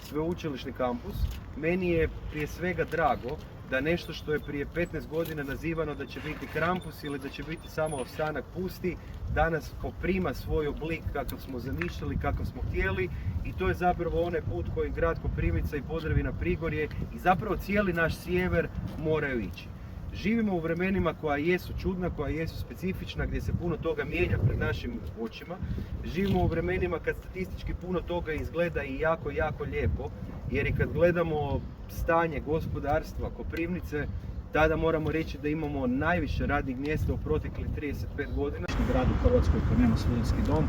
sveučilišni kampus. Meni je prije svega drago da nešto što je prije 15 godina nazivano da će biti krampus ili da će biti samo ostanak pusti, danas poprima svoj oblik kakav smo zamišljali, kakav smo htjeli, i to je zapravo onaj put koji grad Koprivnica i Podravina Prigorje i zapravo cijeli naš sjever moraju ići. Živimo u vremenima koja jesu čudna, koja jesu specifična, gdje se puno toga mijenja pred našim očima. Živimo u vremenima kad statistički puno toga izgleda i jako, jako lijepo, jer i kad gledamo stanje gospodarstva Koprivnice, tada moramo reći da imamo najviše radnih mjesta u proteklih 35 godina. Grad u Hrvatskoj koji nema studentski dom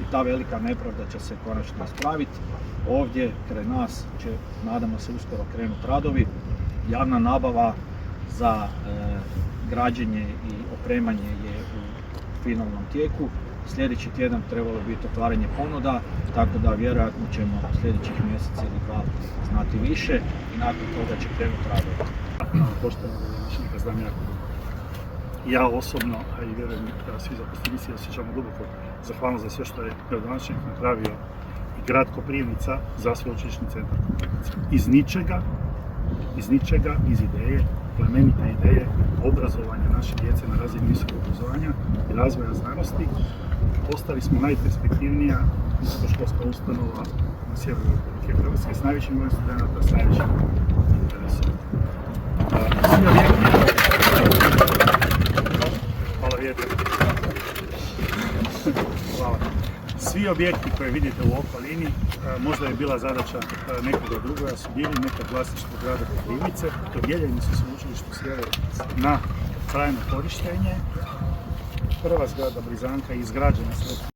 i ta velika nepravda će se konačno ispraviti. Ovdje kraj nas će, nadamo se, uskoro krenuti radovi. Javna nabava za građenje i opremanje je u finalnom tijeku. Sljedeći tjedan trebalo biti otvaranje ponuda, tako da vjerojatno ćemo sljedećih mjeseca ili dva znati više i nakon toga će krenuti radovi. Poštovani gradonačelnika znam jako dugo. Ja osobno, a i vjerujem da svi zaposlenici osjećamo duboko zahvalnost za sve što je gradonačelnik napravio i grad Koprivnica za sveučilišni centar Koprivnica. Iz ničega, iz ideje, plemenite ideje obrazovanja naše djece na razini visokog obrazovanja i razvoja znanosti, postali smo najperspektivnija visokoškolska ustanova na sjeveru Republike Hrvatske s najvećim brojem studenata, s najvećim interesom. Svi objekti koje vidite u okolini, možda je bila zadaća nekoga drugoga, su bili nekad vlasništvo grada Koprivnice, dodijeljeni su sveučilištu Sjever na trajno korištenje. Prva zgrada Blizanka je izgrađena sred